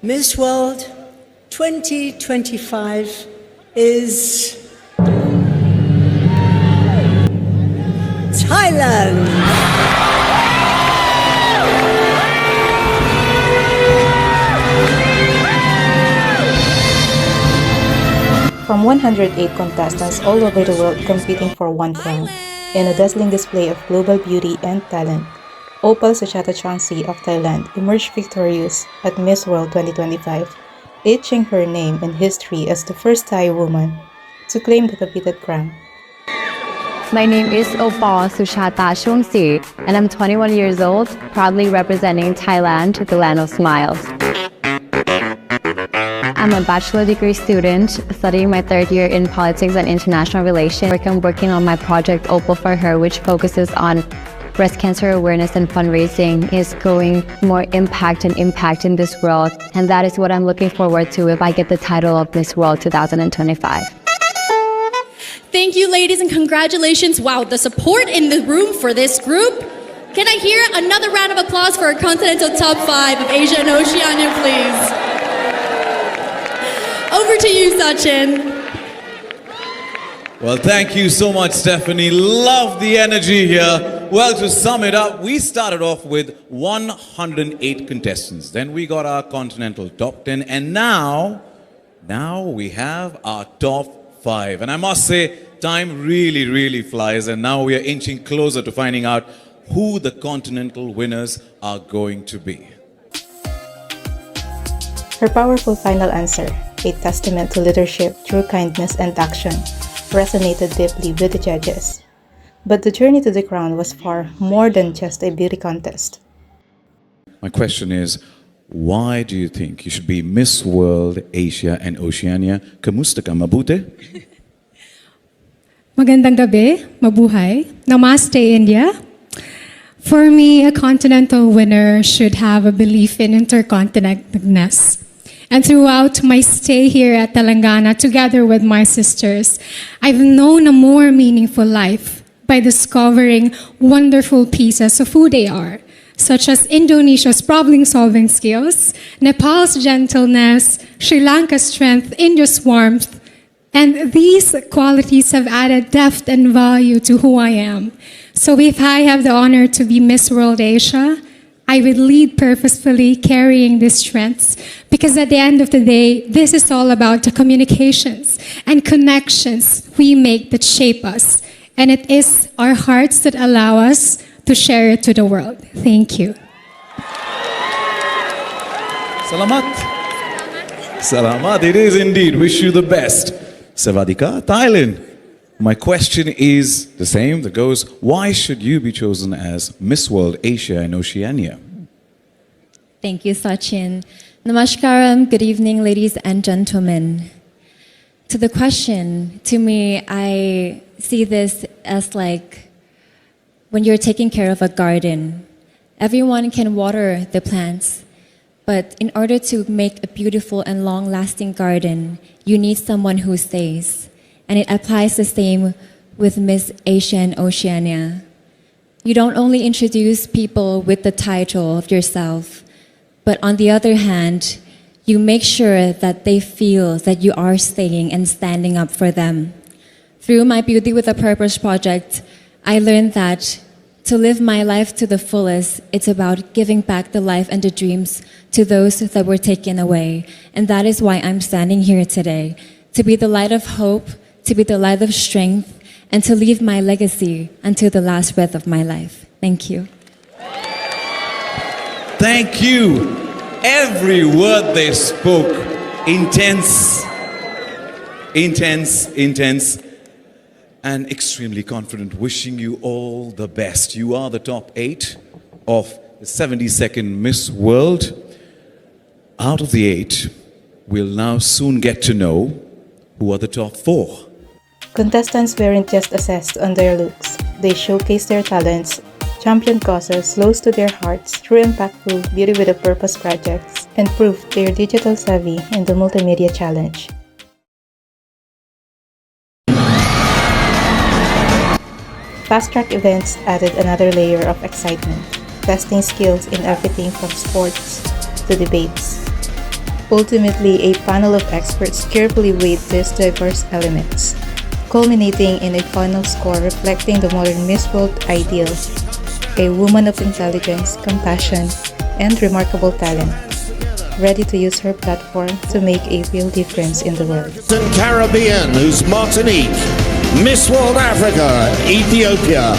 Miss World 2025 is Thailand. From 108 contestants all over the world competing for one crown, in a dazzling display of global beauty and talent, Opal Suchata Chuangsri of Thailand emerged victorious at Miss World 2025, etching her name in history as the first Thai woman to claim the coveted crown. My name is Opal Suchata Chuangsri, and I'm 21 years old, proudly representing Thailand, the land of smiles. I'm a bachelor degree student studying my third year in politics and international relations. I'm working on my project Opal for Her, which focuses on breast cancer awareness and fundraising, is growing more impact in this world. And that is what I'm looking forward to if I get the title of Miss World 2025. Thank you, ladies, and congratulations. Wow, the support in the room for this group. Can I hear another round of applause for our continental top 5 of Asia and Oceania, please? Over to you, Sachin. Well, thank you so much, Stephanie. Love the energy here. Well, to sum it up, we started off with 108 contestants. Then we got our continental top 10. And now we have our top 5. And I must say, time really flies. And now we are inching closer to finding out who the continental winners are going to be. Her powerful final answer, a testament to leadership through kindness and action, resonated deeply with the judges. But the journey to the crown was far more than just a beauty contest. My question is, why do you think you should be Miss World Asia and Oceania? Kamusta ka? Mabuti? Magandang gabi, mabuhay. Namaste, India. For me, a continental winner should have a belief in intercontinentedness. And throughout my stay here at Telangana, together with my sisters, I've known a more meaningful life by discovering wonderful pieces of who they are, such as Indonesia's problem-solving skills, Nepal's gentleness, Sri Lanka's strength, India's warmth, and these qualities have added depth and value to who I am. So if I have the honor to be Miss World Asia, I would lead purposefully carrying these strengths, because at the end of the day, this is all about the communications and connections we make that shape us. And it is our hearts that allow us to share it to the world. Thank you. Salamat. Salamat, it is indeed. Wish you the best. Savadika, Thailand. My question is the same that goes, why should you be chosen as Miss World Asia and Oceania? Thank you, Sachin. Namaskaram, good evening, ladies and gentlemen. To the question, to me, I see this as like when you're taking care of a garden. Everyone can water the plants, but in order to make a beautiful and long-lasting garden, you need someone who stays. And it applies the same with Miss Asia and Oceania. You don't only introduce people with the title of yourself, but on the other hand, you make sure that they feel that you are staying and standing up for them. Through my Beauty with a Purpose project, I learned that to live my life to the fullest, it's about giving back the life and the dreams to those that were taken away. And that is why I'm standing here today, to be the light of hope, to be the light of strength, and to leave my legacy until the last breath of my life. Thank you. Thank you. Every word they spoke, intense, and extremely confident. Wishing you all the best. You are the top 8 of the 72nd Miss World. Out of the 8, we'll now soon get to know who are the top 4. Contestants weren't just assessed on their looks. They showcased their talents, championed causes close to their hearts through impactful Beauty with a Purpose projects, and proved their digital savvy in the Multimedia Challenge. Fast-track events added another layer of excitement, testing skills in everything from sports to debates. Ultimately, a panel of experts carefully weighed these diverse elements, culminating in a final score reflecting the modern Miss World ideal, a woman of intelligence, compassion, and remarkable talent, ready to use her platform to make a real difference in the world. Caribbean, who's Martinique, Miss World Africa, Ethiopia,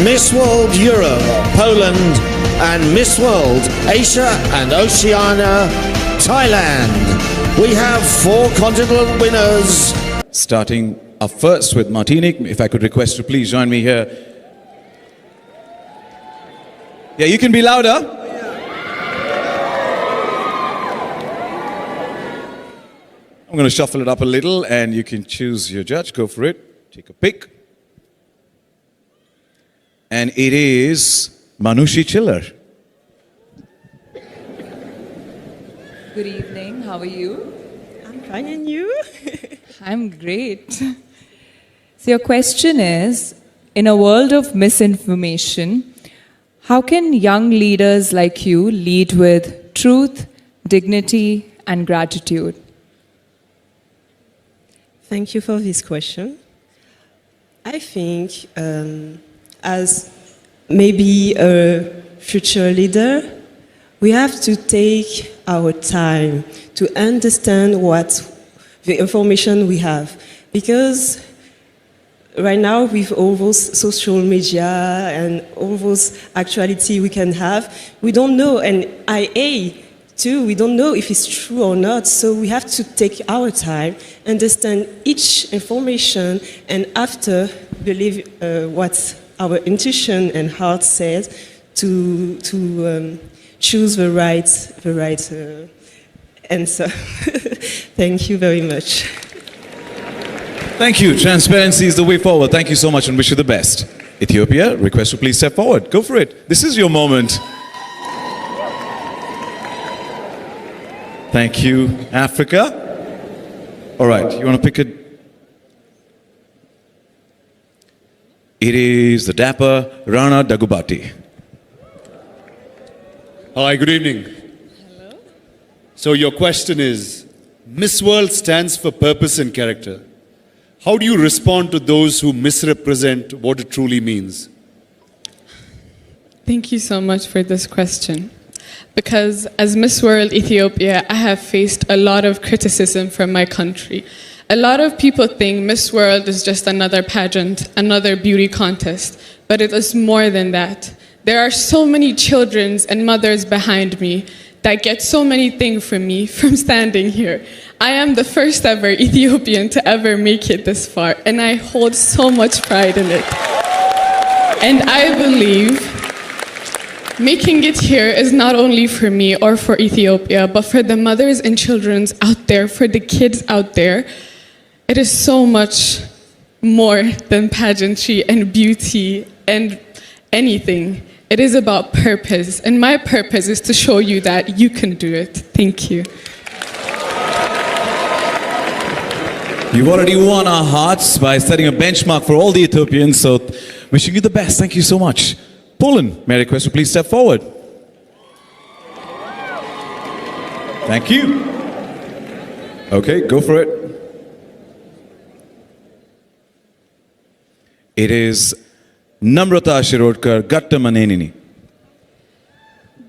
Miss World Europe, Poland, and Miss World Asia and Oceania, Thailand. We have 4 continental winners. Starting up first with Martinique. If I could request to please join me here. Yeah, you can be louder. I'm going to shuffle it up a little and you can choose your judge. Go for it. Take a pick. And it is Manushi Chiller. Good evening. How are you? I'm fine, and you? I'm great. So your question is, in a world of misinformation, how can young leaders like you lead with truth, dignity, and gratitude? Thank you for this question. I think as maybe a future leader, we have to take our time to understand what the information we have. Because right now, with all those social media and all those actuality we can have, we don't know, and IA too, we don't know if it's true or not, so we have to take our time, understand each information, and after believe what our intuition and heart says to choose the right answer. Thank you very much. Thank you. Transparency is the way forward. Thank you so much and wish you the best. Ethiopia, request to please step forward. Go for it. This is your moment. Thank you. Africa. All right, you want to pick it? It is the dapper Rana Dagubati. Hi, good evening. Hello. So your question is, Miss World stands for purpose and character. How do you respond to those who misrepresent what it truly means? Thank you so much for this question. Because as Miss World Ethiopia, I have faced a lot of criticism from my country. A lot of people think Miss World is just another pageant, another beauty contest, but it is more than that. There are so many children and mothers behind me that get so many things from me from standing here. I am the first ever Ethiopian to ever make it this far, and I hold so much pride in it. And I believe making it here is not only for me or for Ethiopia, but for the mothers and children out there, for the kids out there. It is so much more than pageantry and beauty and anything. It is about purpose, and my purpose is to show you that you can do it. Thank you. You've already won our hearts by setting a benchmark for all the Ethiopians, so wishing you the best. Thank you so much. Poland, may I request you please step forward. Thank you. Okay, go for it. It is Namrata Shirodkar Gattamanenini.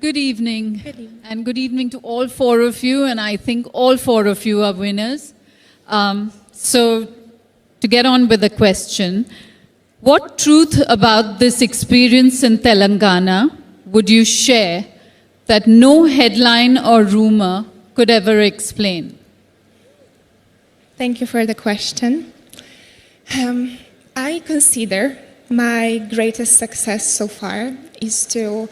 Good evening. And good evening to all 4 of you, and I think all 4 of you are winners. So, to get on with the question, what truth about this experience in Telangana would you share that no headline or rumor could ever explain? Thank you for the question. I consider my greatest success so far is to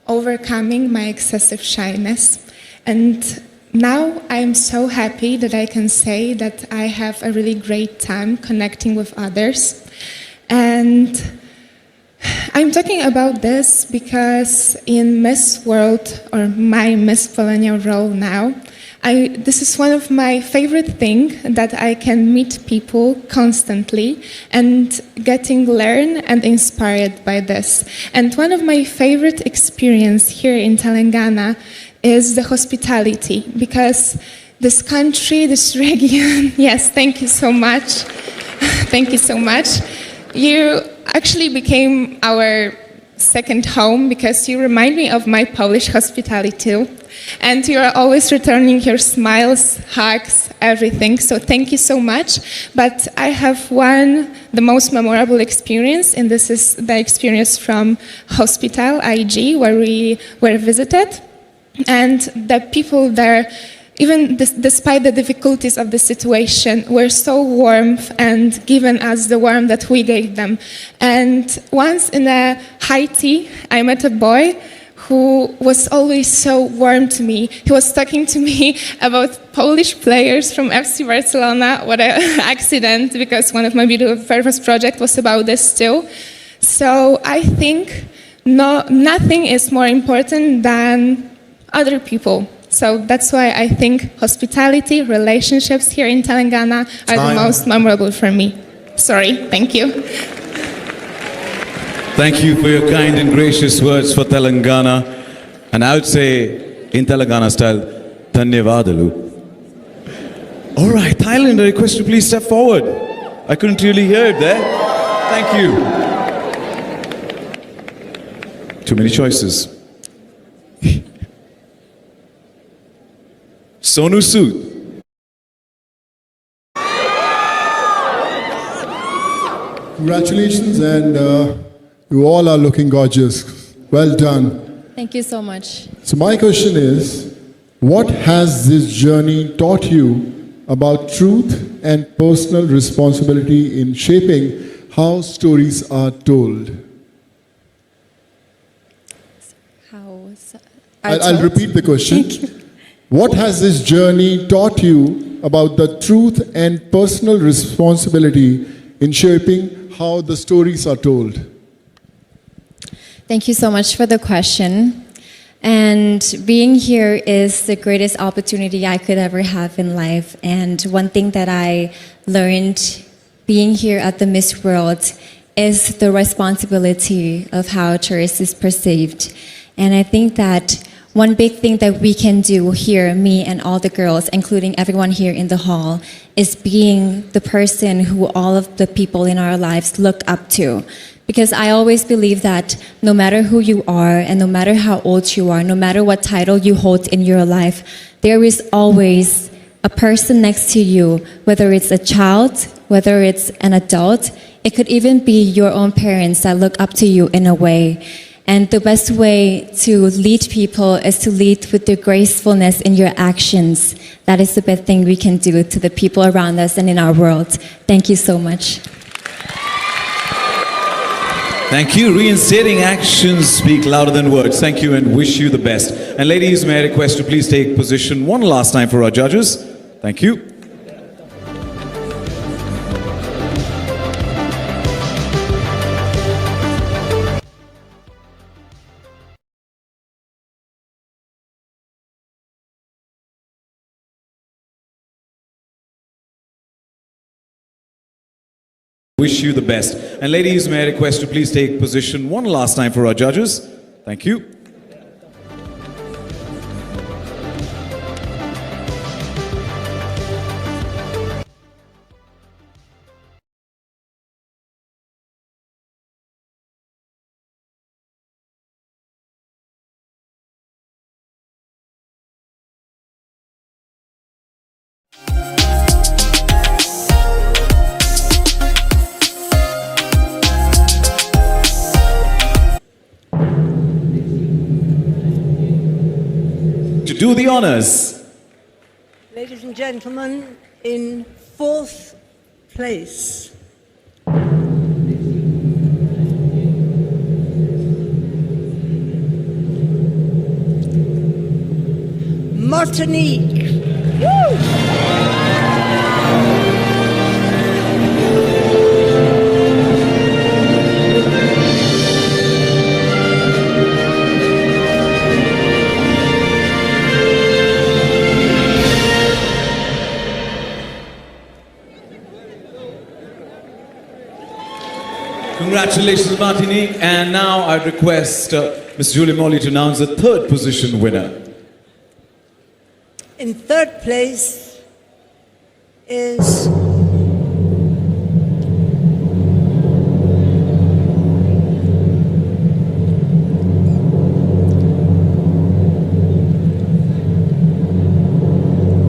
overcoming my excessive shyness. And now I'm so happy that I can say that I have a really great time connecting with others. And I'm talking about this because in Miss World, or my Miss Polonia role now, this is one of my favorite things, that I can meet people constantly and learn and inspired by this. And one of my favorite experience here in Telangana is the hospitality, because this country, this region, yes, thank you so much. Thank you so much. You actually became our second home because you remind me of my Polish hospitality too. And you are always returning your smiles, hugs, everything. So thank you so much. But I have the most memorable experience, and this is the experience from Hospital IG, where we were visited. And the people there, even despite the difficulties of the situation, were so warm and given us the warmth that we gave them. And once in a high tea, I met a boy who was always so warm to me. He was talking to me about Polish players from FC Barcelona. What an accident, because one of my beautiful purpose projects was about this too. So I think nothing is more important than other people. So that's why I think hospitality, relationships here in Telangana are the most memorable for me. Sorry, thank you. Thank you for your kind and gracious words for Telangana. And I would say, in Telangana style, Dhanyavadalu. All right, Thailand, I request you please step forward. I couldn't really hear it there. Thank you. Too many choices. Sonu Sood. Congratulations, and you all are looking gorgeous. Well done. Thank you so much. So my question is, what has this journey taught you about truth and personal responsibility in shaping how stories are told? I'll repeat the question. What has this journey taught you about the truth and personal responsibility in shaping how the stories are told? Thank you so much for the question. And being here is the greatest opportunity I could ever have in life. And one thing that I learned being here at the Miss World is the responsibility of how tourists is perceived. And I think that one big thing that we can do here, me and all the girls, including everyone here in the hall, is being the person who all of the people in our lives look up to. Because I always believe that no matter who you are and no matter how old you are, no matter what title you hold in your life, there is always a person next to you, whether it's a child, whether it's an adult. It could even be your own parents that look up to you in a way. And the best way to lead people is to lead with the gracefulness in your actions. That is the best thing we can do to the people around us and in our world. Thank you so much. Thank you. Reinstating actions speak louder than words. Thank you and wish you the best. And ladies, may I request to please take position one last time for our judges. Thank you. Wish you the best. And ladies, may I request to please take position one last time for our judges. Thank you. To do the honors. Ladies and gentlemen, in fourth place, Martinique. Woo! Congratulations, Martinique. And now I request Ms. Julie Molly to announce the third position winner. in third place is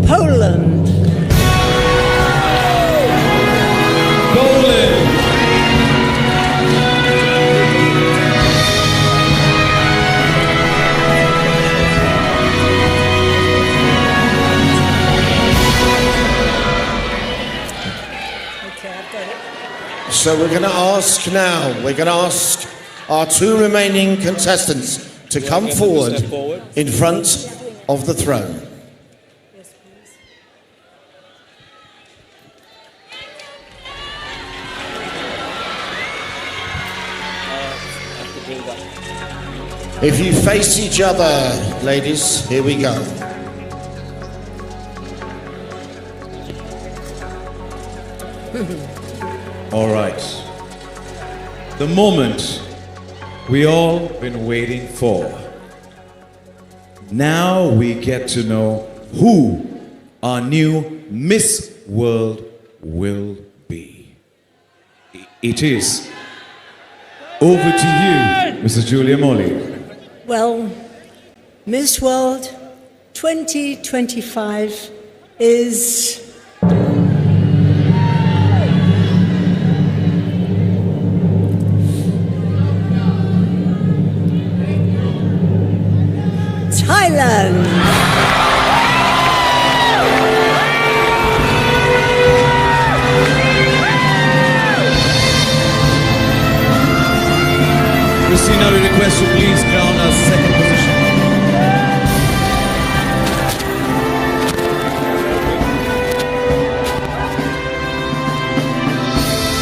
Poland. So we're going to ask our two remaining contestants to come forward in front of the throne. If you face each other, ladies, here we go. All right. The moment we all been waiting for. Now we get to know who our new Miss World will be. It is over to you, Mrs. Julia Molly. Well, Miss World 2025 is Thailand. Christina, we request you please crown our second position.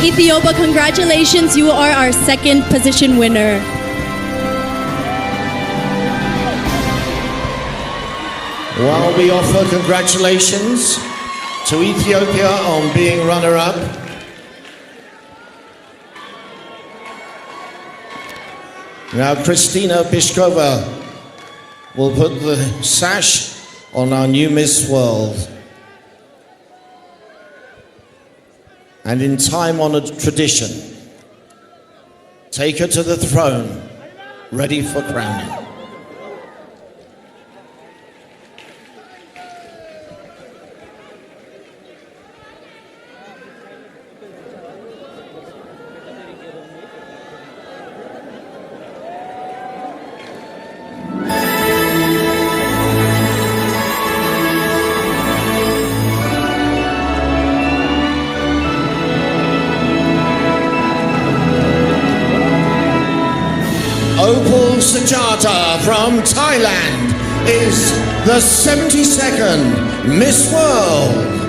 Ethiopia, congratulations, you are our second position winner. Well, we offer congratulations to Ethiopia on being runner-up. Now, Kristina Pishkova will put the sash on our new Miss World. And in time-honored tradition, take her to the throne, ready for crowning. Opal Suchata from Thailand is the 72nd Miss World.